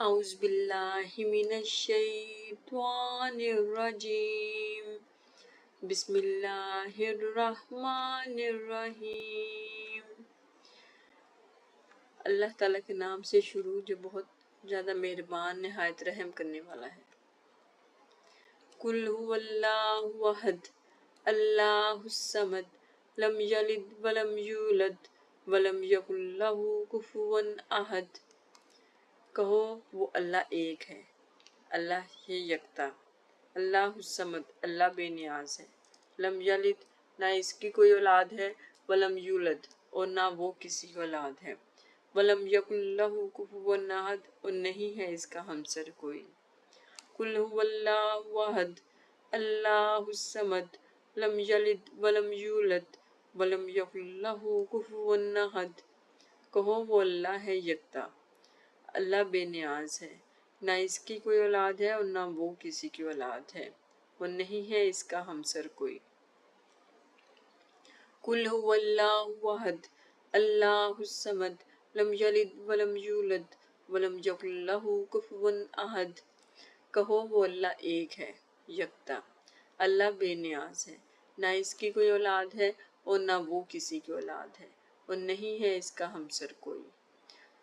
اعوذ باللہ من الشیطان الرجیم بسم اللہ الرحمن الرحیم۔ اللہ تعالیٰ کے نام سے شروع جو بہت زیادہ مہربان نہایت رحم کرنے والا ہے۔ قل هو اللہ احد اللہ الصمد لم یلد ولم یولد ولم یکن لہ کفوا احد۔ کہو وہ اللہ ایک ہے، اللہ ہے یکتا، اللہ الصمد اللہ بے نیاز ہے، لم یلد نہ اس کی کوئی اولاد ہے، ولم یولد اور نہ وہ کسی کی اولاد ہے، ولم یکن لہ کفوا احد اور نہیں ہے اس کا ہمسر کوئی۔ قل هو اللہ احد اللہ الصمد لم یلد ولم یولد ولم یکن لہ کفوا احد۔ کہو وہ اللہ ہے یکتا، اللہ بے نیاز ہے، نہ اس کی کوئی اولاد ہے اور نہ وہ کسی کی اولاد ہے، اور نہیں ہے اس کا ہمسر کوئی۔ قل هو اللہ احد اللہ الصمد لم یلد ولم یولد ولم یکن لہ کفوا احد۔ کہو وہ اللہ ایک ہے، یکتا، اللہ بے نیاز ہے، نہ اس کی کوئی اولاد ہے اور نہ وہ کسی کی اولاد ہے، اور نہیں ہے اس کا ہمسر کوئی۔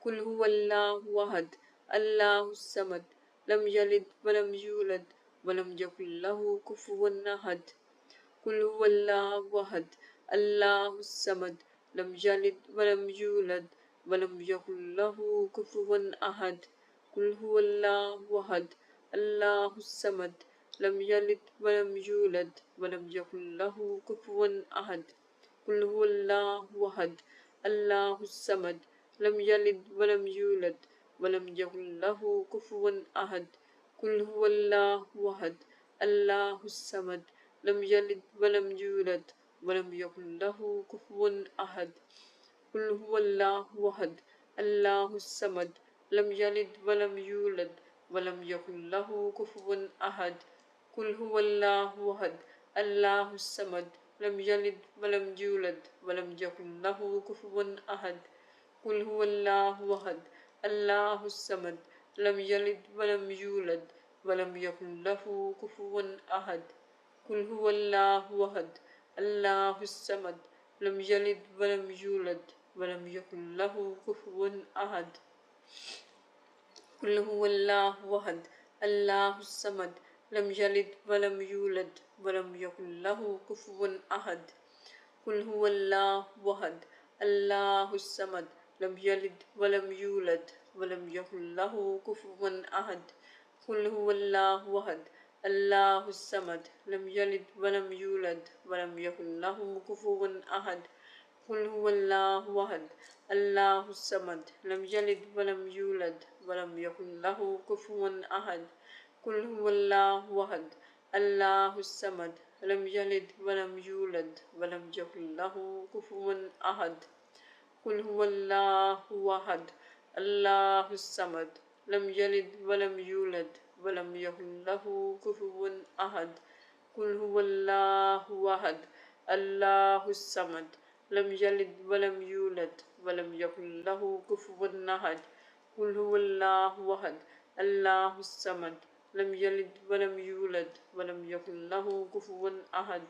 قل هو اللہ احد اللہ الصمد لم یلد ولم یولد ولم یکن لہ کفوا احد۔ قل هو اللہ احد اللہ الصمد لم یلد ولم یولد ولم یکن لہ کفوا احد۔ قل هو اللہ احد اللہ الصمد لم یلد ولم یولد ولم یکن لہ کفوا احد۔ قل هو اللہ احد اللہ الصمد لم یلد ولم یولد ولم یکن لہ کفوا احد۔ قل هو اللہ احد اللہ الصمد لم یلد ولم یولد ولم یکن لہ کفوا احد۔ قل هو اللہ احد اللہ الصمد لم یلد ولم یولد ولم یکن لہ کفوا احد۔ قل هو اللہ احد اللہ الصمد لم یلد ولم یولد ولم یکن لہ کفوا احد۔ قل هو اللہ احد اللہ الصمد لم یلد ولم یولد ولم یکن لہ کفوا احد۔ قل هو اللہ احد اللہ الصمد لم یلد ولم یولد ولم یکن لہ کفوا احد۔ قل هو اللہ احد اللہ الصمد لم یلد ولم یولد ولم یکن لہ کفوا احد۔ قل هو اللہ احد اللہ الصمد لم یلد ولم یولد ولم یکن لہ کفوا احد۔ قل هو اللہ احد اللہ الصمد لم یلد ولم یولد ولم یکن لہ کفوا احد۔ قل هو اللہ احد اللہ الصمد لم یلد ولم یولد ولم یکن لہ کفوا احد۔ قل هو اللہ احد اللہ الصمد لم یلد ولم یولد ولم یکن لہ کفوا احد۔ قل هو اللہ احد اللہ الصمد لم یلد ولم یولد ولم یکن لہ کفوا احد۔ قل هو اللہ احد اللہ الصمد لم یلد ولم یولد ولم یکن لہ کفوا احد۔ قل هو اللہ احد اللہ الصمد لم یلد ولم یولد ولم یکن لہ کفوا احد۔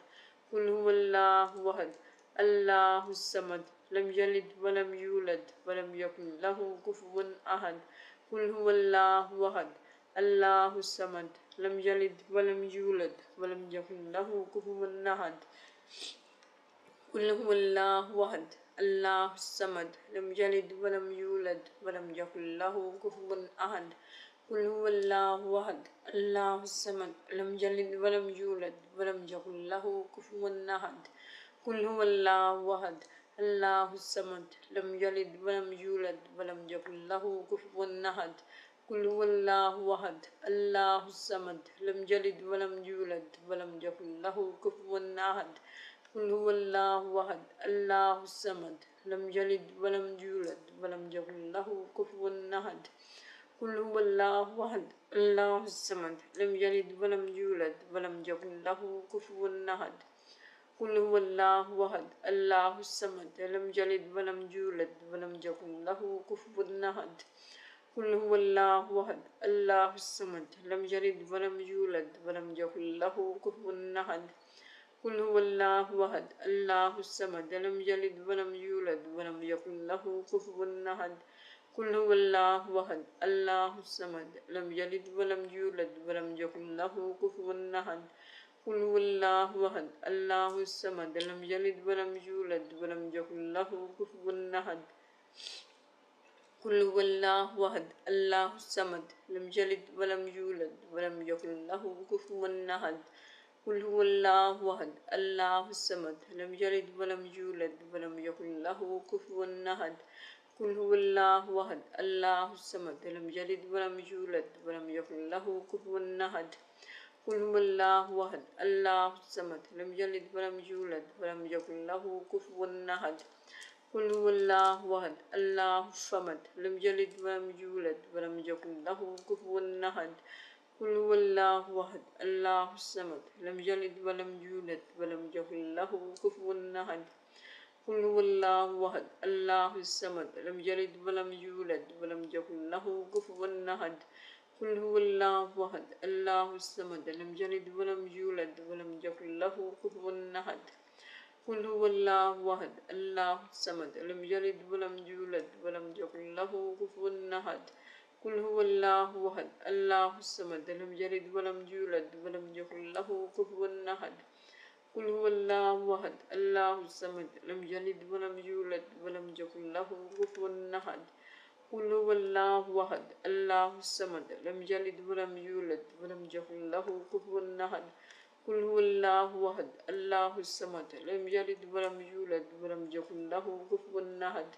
قل هو اللہ احد اللہ الصمد لم یلد ولم یولد ولم یکن لہ کفوا احد۔ قل هو اللہ احد اللہ الصمد لم یلد ولم یولد ولم یکن لہ کفوا احد۔ قل هو اللہ احد اللہ الصمد لم یلد ولم یولد ولم یکن لہ کفوا احد۔ قل هو اللہ احد اللہ الصمد لم یلد ولم یولد ولم یکن لہ کفوا احد۔ قل هو اللہ احد اللہ الصمد لم یلد ولم یولد ولم یکن لہ کفوا احد۔ قل هو اللہ احد اللہ الصمد لم یلد ولم یولد ولم یکن لہ کفوا احد۔ قل هو اللہ احد اللہ الصمد لم یلد ولم یولد ولم یکن لہ کفوا احد۔ قل هو اللہ احد اللہ الصمد لم یلد ولم یولد ولم یکن لہ کفوا احد۔ قل هو اللہ احد اللہ الصمد لم یلد ولم یولد ولم یکن لہ کفوا احد۔ قل هو الله أحد الله الصمد لم يلد ولم يولد ولم يكن له كفوا أحد قل هو الله أحد الله الصمد لم يلد ولم يولد ولم يكن له كفوا أحد قل هو الله أحد الله الصمد لم يلد ولم يولد ولم يكن له كفوا أحد قل هو الله أحد الله الصمد لم يلد ولم يولد ولم يكن له كفوا أحد قل هو الله أحد الله الصمد لم يلد ولم يولد ولم يكن له كفوا أحد قل هو الله أحد الله الصمد لم يلد ولم يولد ولم يكن له كفوا أحد قل هو الله أحد الله الصمد لم يلد ولم يولد ولم يكن له كفوا أحد قل هو الله أحد الله الصمد لم يلد ولم يولد ولم يكن له كفوا أحد قل هو الله أحد الله الصمد لم يلد ولم يولد ولم يكن له كفوا أحد قل هو الله أحد الله الصمد لم يلد ولم يولد ولم يكن له كفوا أحد قل هو الله أحد الله الصمد لم يلد ولم يولد ولم يكن له كفوا أحد قل هو الله أحد الله الصمد لم يلد ولم يولد ولم يكن له كفوا أحد قل هو الله أحد الله الصمد لم يلد ولم يولد ولم يكن له كفوا أحد قل هو الله أحد الله الصمد لم يلد ولم يولد ولم يكن له كفوا أحد قل هو الله أحد الله الصمد لم يلد ولم يولد ولم يكن له كفوا أحد قل هو الله أحد الله الصمد لم يلد ولم يولد ولم يكن له كفوا أحد قل هو الله أحد الله الصمد لم يلد ولم يولد ولم يكن له كفوا أحد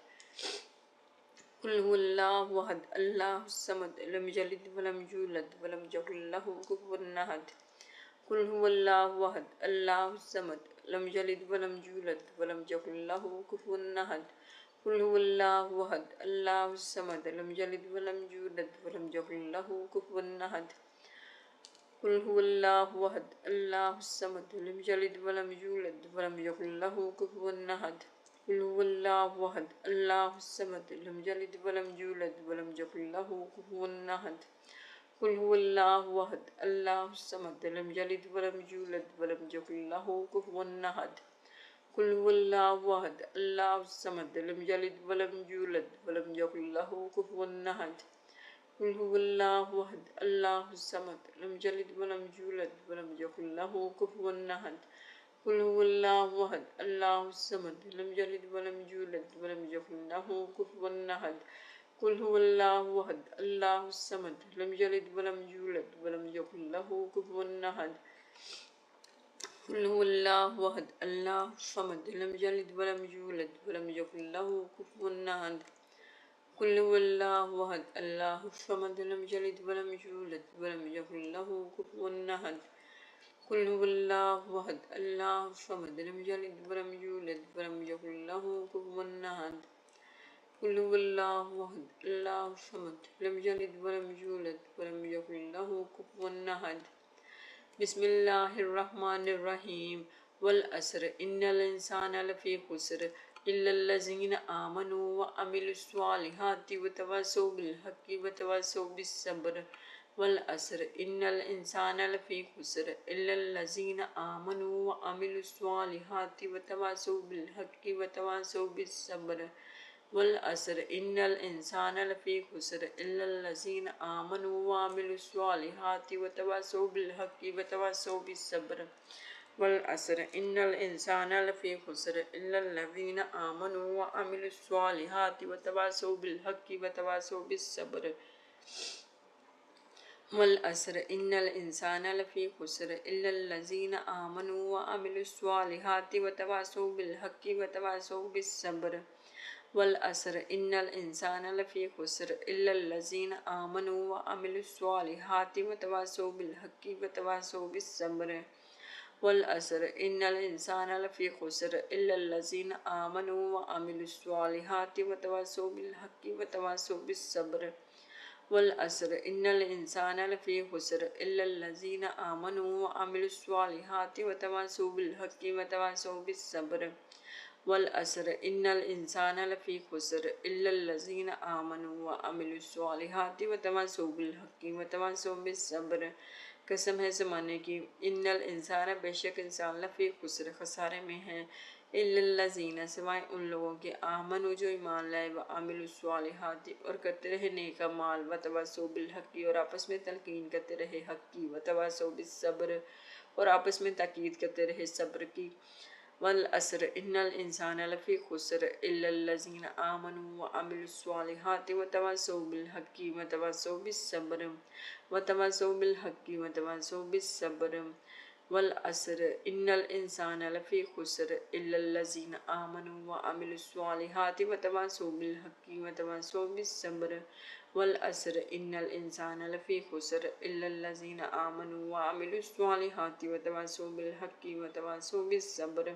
قل هو الله أحد الله الصمد لم يلد ولم يولد ولم يكن له كفوا أحد قل هو الله أحد الله الصمد لم يلد ولم يولد ولم يكن له كفوا أحد قل هو الله أحد الله الصمد لم يلد ولم يولد ولم يكن له كفوا أحد قل هو الله أحد الله الصمد لم يلد ولم يولد ولم يكن له كفوا أحد قل هو الله أحد الله الصمد لم يلد ولم يولد ولم يكن له كفوا أحد قل هو الله أحد الله الصمد لم يلد ولم يولد ولم يكن له كفوا أحد قل هو الله أحد الله الصمد لم يلد ولم يولد ولم يكن له كفوا أحد قل هو الله أحد الله الصمد لم يلد ولم يولد ولم يكن له كفوا أحد قل هو الله أحد الله الصمد لم يلد ولم يولد ولم يكن له كفوا أحد قل هو الله أحد الله الصمد لم يلد ولم يولد ولم يكن له كفوا أحد قل هو الله أحد الله الصمد لم يلد ولم يولد ولم يكن له كفوا أحد قل هو الله أحد الله الصمد لم يلد ولم يولد ولم يكن له كفوا أحد قل هو الله أحد الله الصمد لم يلد ولم يولد ولم يكن له كفوا أحد قل هو الله أحد الله الصمد لم يلد ولم يولد ولم يكن له كفوا أحد بسم الله الرحمن الرحيم والعصر إن الإنسان لفي خسر إلا الذين آمنوا وعملوا الصالحات وتواصوا بالحق وتواصوا بالصبر والعصر إن الإنسان لفي خسر إلا الذين آمنوا وعملوا الصالحات وتواصوا بالحق وتواصوا بالصبر والعصر إن الإنسان لفي خسر إلا الذين آمنوا وعملوا الصالحات وتواصوا بالحق وتواصوا بالصبر والعصر إن الإنسان لفي خسر إلا الذين آمنوا وعملوا الصالحات وتواصوا بالحق وتواصوا بالصبر والعصر إن الإنسان لفي خسر إلا الذين آمنوا وعملوا الصالحات وتواصوا بالحق وتواصوا بالصبر والعصر إن الإنسان لفي خسر إلا الذين آمنوا وعملوا الصالحات وتواصوا بالحق وتواصوا بالصبر والعصر إن الإنسان لفي خسر إلا الذين آمنوا وعملوا الصالحات وتواصوا بالحق وتواصوا بالصبر والعصر إن الإنسان لفي خسر إلا الذين آمنوا وعملوا الصالحات وتواصوا بالحق وتواصوا بالصبر والعصر ان الانسان لفی خسر الا الذین آمنوا وعملوا الصالحات وتواصوا بالحق وتواصوا بالصبر۔ قسم ہے زمانے کی، ان الانسان بے شک انسان لفی خسر خسارے میں ہے، الا الذین سوائے ان لوگوں کے آمنوا جو ایمان لائے، وعملوا الصالحات اور کرتے رہے نیک اعمال، وتواصوا بالحق اور آپس میں تلقین کرتے رہے حق کی، وتواصوا بالصبر اور آپس میں تاکید کرتے رہے صبر کی۔ والعصر ان الانسان لفی خسر الا الذین آمنوا وعملوا الصالحات وتواصوا بالحق وتواصوا بالصبر وتواصوا بالحق وتواصوا بالصبر۔ والعصر ان الانسان لفی خسر الا الذین آمنوا وعملوا الصالحات وتواصوا بالحق وتواصوا بالصبر۔ والعصر ان الانسان لفی خسر الا الذین آمنوا وعملوا الصالحات وتواصوا بالحق وتواصوا بالصبر۔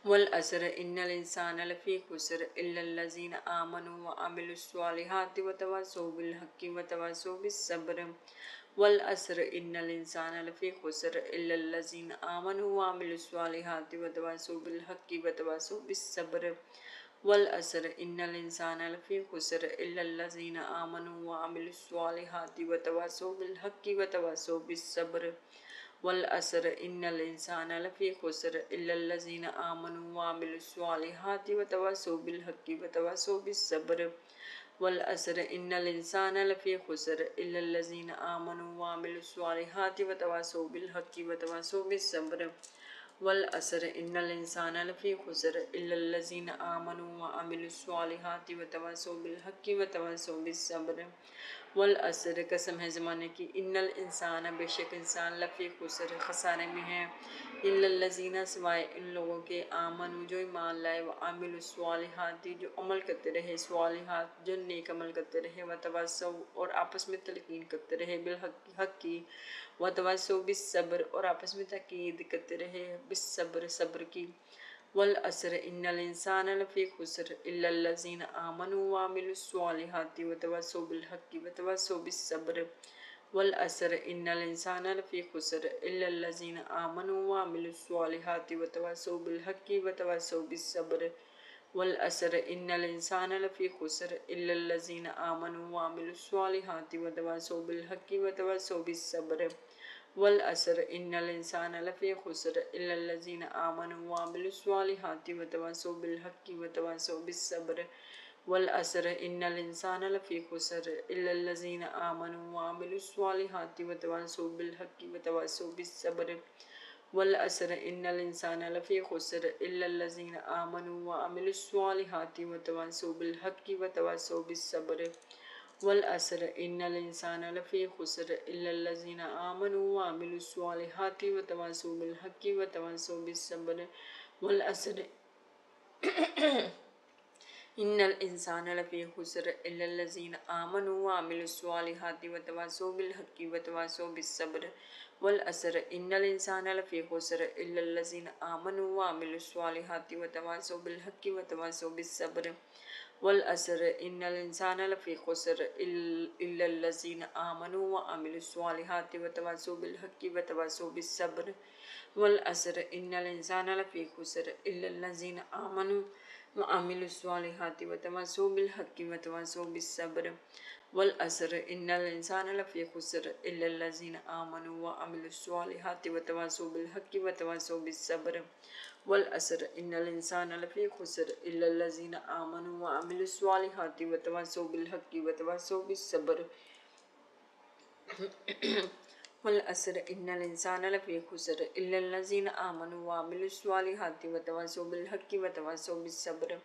والعصر ان الانسان لفی خسر الا الذین آمنوا وعملوا الصالحات وتواصوا بالحق وتواصوا بالصبر۔ والعصر ان الانسان لفی خسر الا الذین آمنوا وعملوا الصالحات وتواصوا بالحق وتواصوا بالصبر۔ والعصر ان الانسان لفی خسر الا الذین آمنوا وعملوا الصالحات وتواصوا بالحق وتواصوا بالصبر۔ والعصر ان الانسان لفی خسر الا الذین آمنوا وعملوا الصالحات وتواصوا بالحق وتواصوا بالصبر۔ والعصر ان الانسان لفی خسر الا الذین آمنوا وعملوا الصالحات وتواصوا بالحق وتواصوا بالصبر۔ والعصر ان الانسان لفی خسر الا الذین آمنوا وعملوا الصالحات وتواصوا بالحق وتواصوا بالصبر۔ والعصر قسم ہے زمانے کی، ان الانسان بے شک انسان لفی خسر خسارے میں ہے، الا الذین سوائے ان لوگوں کے آمنوا جو ایمان لائے، وعملوا الصالحات جو عمل کرتے رہے صالحات جو نیک عمل کرتے رہے، وتواصوا اور آپس میں تلقین کرتے رہے بالحق حق کی، وتواصوا بالصبر اور آپس میں تاکید کرتے رہے بالصبر صبر کی۔ والعصر ان الانسان لفی خسر الا الذین آمنوا وعملوا الصالحات وتواصوا بالحق وتواصوا بالصبر۔ والعصر ان الانسان لفی خسر الا الذین آمنوا وعملوا الصالحات وتواصوا بالحق وتواصوا بالصبر۔ والعصر ان الانسان لفی خسر الا الذین آمنوا وعملوا الصالحات وتواصوا بالحق وتواصوا بالصبر۔ والعصر ان الانسان لفی خسر الا الذین آمنوا وعملوا الصالحات وتواصوا بالحق وتواصوا بالصبر۔ والعصر ان الانسان لفی خسر الا الذین آمنوا وعملوا الصالحات وتواصوا بالحق وتواصوا بالصبر۔ والعصر ان الانسان لفی خسر الا الذین آمنوا وعملوا الصالحات وتواصوا بالحق وتواصوا بالصبر۔ والعصر ان الانسان لفی خسر الا الذین آمنوا وعملوا الصالحات وتواصوا بالحق وتواصوا بالصبر۔ والعصر ان الانسان لفی خسر الا الذین آمنوا وعملوا الصالحات وتواصوا بالحق وتواصوا بالصبر۔ والعصر ان الانسان لفی خسر الا الذین آمنوا وعملوا الصالحات وتواصوا بالحق وتواصوا بالصبر۔ والعصر ان الانسان لفی خسر الا الذین آمنوا وعملوا الصالحات وتواصوا بالحق وتواصوا بالصبر۔ والعصر ان الانسان لفی خسر الا الذین آمنوا وعملوا الصالحات وتواصوا بالحق وتواصوا بالصبر۔ والعصر ان الانسان لفی خسر الا الذین آمنوا وعملوا الصالحات وتواصوا بالحق وتواصوا بالصبر۔ والعصر ان الانسان لفی خسر الا الذین آمنوا وعملوا الصالحات وتواصوا بالحق وتواصوا بالصبر۔ والعصر ان الانسان لفی خسر الا الذین آمنوا وعملوا الصالحات وتواصوا بالحق وتواصوا بالصبر۔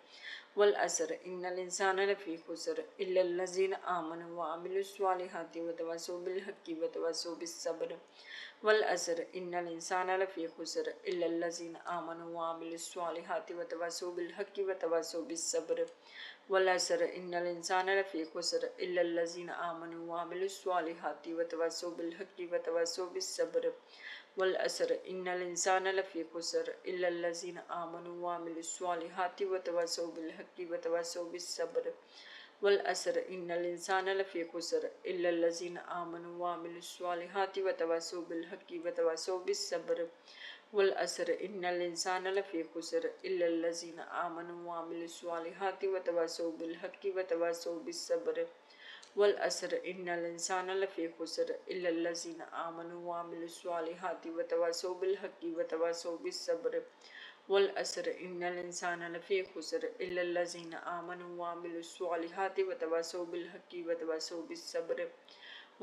والعصر ان الانسان لفی خسر الا الذین آمنوا وعملوا الصالحات وتواصوا بالحق وتواصوا بالصبر۔ والعصر ان الانسان لفی خسر الا الذین آمنوا وعملوا الصالحات وتواصوا بالحق وتواصوا بالصبر۔ والعصر ان الانسان لفی خسر الا الذین آمنوا وعملوا الصالحات وتواصوا بالحق وتواصوا بالصبر۔ والعصر ان الانسان لفی خسر الا الذین آمنوا وعملوا الصالحات وتواصوا بالحق وتواصوا بالصبر۔ والعصر ان الانسان لفی خسر الا الذین آمنوا وعملوا الصالحات وتواصوا بالحق وتواصوا بالصبر۔ والعصر إن الإنسان لفي خسر إلا الذين آمنوا وعملوا الصالحات وتواصوا بالحق وتواصوا بالصبر. والعصر إن الإنسان لفي خسر إلا الذين آمنوا وعملوا الصالحات وتواصوا بالحق وتواصوا بالصبر. والعصر إن الإنسان لفي خسر إلا الذين آمنوا وعملوا الصالحات وتواصوا بالحق وتواصوا بالصبر.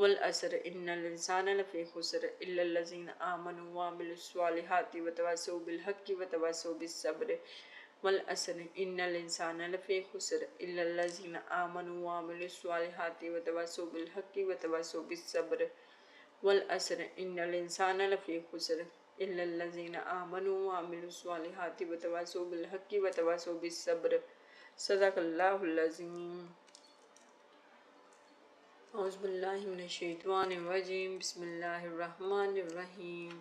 والعصر إن الإنسان لفي خسر إلا الذين آمنوا وعملوا الصالحات وتواصوا بالحق وتواصوا بالصبر. والعصر إن الإنسان لفي خسر إلا الذين آمنوا وعملوا الصالحات وتواصوا بالحق وتواصوا بالصبر. والعصر إن الإنسان لفي خسر إلا الذين آمنوا وعملوا الصالحات وتواصوا بالحق وتواصوا بالصبر. صدق اللہ العظیم. اعوذ باللہ من الشیطان الرجیم. بسم اللہ الرحمن الرحیم.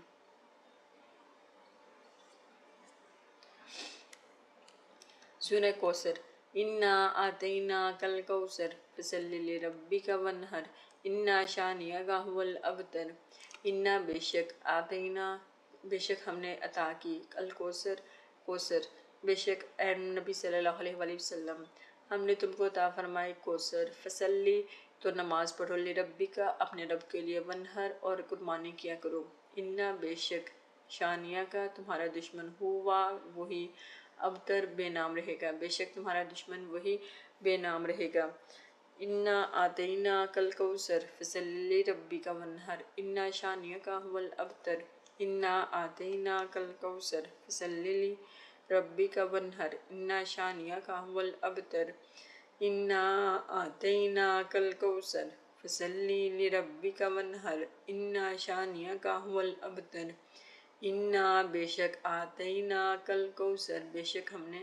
سورہ کوثر. انا آتیناک الکوثر فصلی لربک وانحر انا شانئک ھو الابتر. انا بے شک آتینا بے شک ہم نے عطا کی الکوثر کوثر بے شک اے نبی صلی اللہ علیہ وآلہ وسلم ہم نے تم کو عطا فرمائے کوثر. فصلی تو نماز پڑھو لربک اپنے رب کے لیے وانحر اور قربانی کیا کرو. انا بے شک شانئک تمہارا دشمن ہوا وہی ابتر بے نام رہے گا. بے شک تمہارا دشمن وہی بے نام رہے گا. انا آتیناک الکوثر فصلی لربک وانحر انا شانئک ھو الابتر. انا آتیناک الکوثر فصلی لربک وانحر انا شانئک ھو الابتر. انا آتیناک الکوثر فصلی لربک وانحر انا شانئک ھو الابتر. انا بے شک آتیناک الکوثر بے شک ہم نے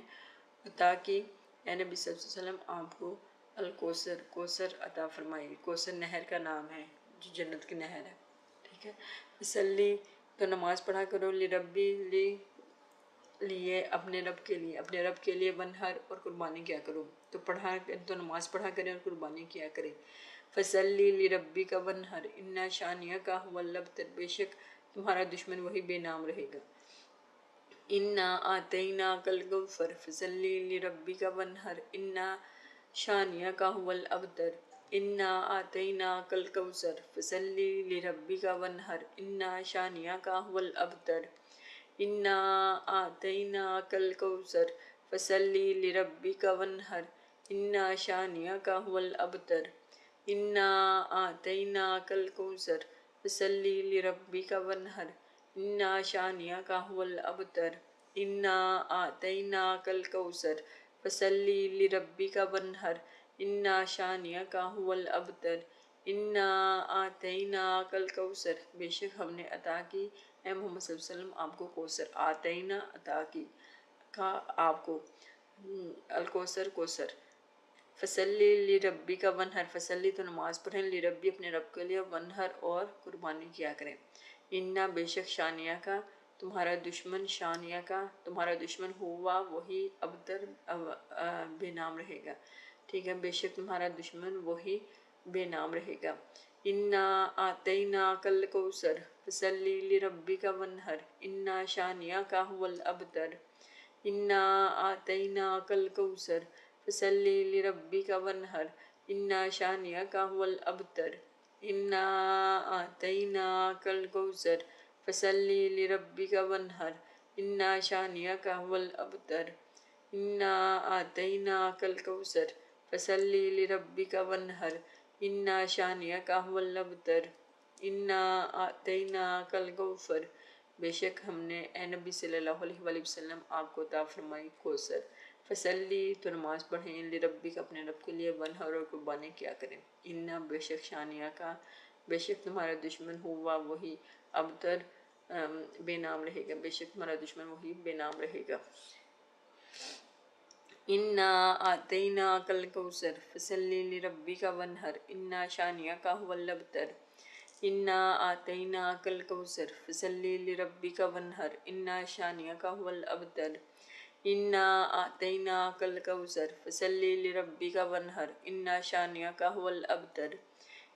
عطا کی اے نبی صلی اللہ علیہ وسلم آپ کو الکوثر کوثر عطا فرمائی. کوثر نہر کا نام ہے جو جنت کی نہر ہے. ٹھیک ہے. فصلی تو نماز پڑھا کرو لربی لیے اپنے رب کے لیے وانحر اور قربانی کیا کرو. تو نماز پڑھا کریں اور قربانی کیا کریں. فصلی لربک وانحر انا شانئک ھو الابتر. بے شک تمہارا دشمن وہی بے نام رہے گا. انا آتیناک الکوثر فصلی لربک وانحر انا شانئک ھو الابتر. انا آتیناک الکوثر فصلی لربک وانحر انا شانئک ھو الابتر. انا آتیناک الکوثر فصلی لربک وانحر انا شانئک ھو الابتر. انا آتیناک الکوثر فصلی لربک وانحر انا شانئک ھو الابتر. انا آتیناک الکوثر فصلی لربک وانحر انا شانئک ھو الابتر. انا آتیناک الکوثر بے شک ہم نے عطا کی اے محمد صلی اللہ علیہ وسلم آپ کو کوثر. آتینا عطا کی کا آپ کو الکوثر کوثر. فصلی لربک وانحر فصلی تو نماز پڑھیں لربی اپنے رب کے لیے وانحر اور قربانی کیا کریں. انا بے شک شانیہ کا تمہارا دشمن تمہارا دشمن ہوا وہی ابتر بے نام رہے گا. ٹھیک ہے. بے شک تمہارا دشمن وہی بے نام رہے گا. انا آتیناک الکوثر فصلی لربک وانحر انا شانئک ھو الابتر. انا آتیناک الکوثر فصلی لربک وانحر انا شانئک ھو الابتر. انا آتیناک الکوثر فصلی لربک وانحر انا شانئک ھو الابتر. انا آتیناک الکوثر فصلی لربک وانحر انا شانئک ھو الابتر. انا آتیناک الکوثر بے شک ہم نے اے نبی صلی اللہ علیہ وآلہ وسلم آپ کو عطا فرمائی کوثر. فصلی تو نماز پڑھیں لربک اپنے رب کے لیے وانحر اور قربانی کیا کریں. انا بے شک شانیہ کا بے شک تمہارا دشمن ہوا وہی ابتر بے نام رہے گا. بے شک تمہارا دشمن وہی بے نام رہے گا. انا آتیناک الکوثر فصلی لربک وانحر انا شانئک ھو الابتر. انا آتیناک الکوثر فصلی لربک وانحر انا شانئک ھو الابتر. انا آتیناک الکوثر فصلی لربک وانحر انا شانئک ھو الابتر.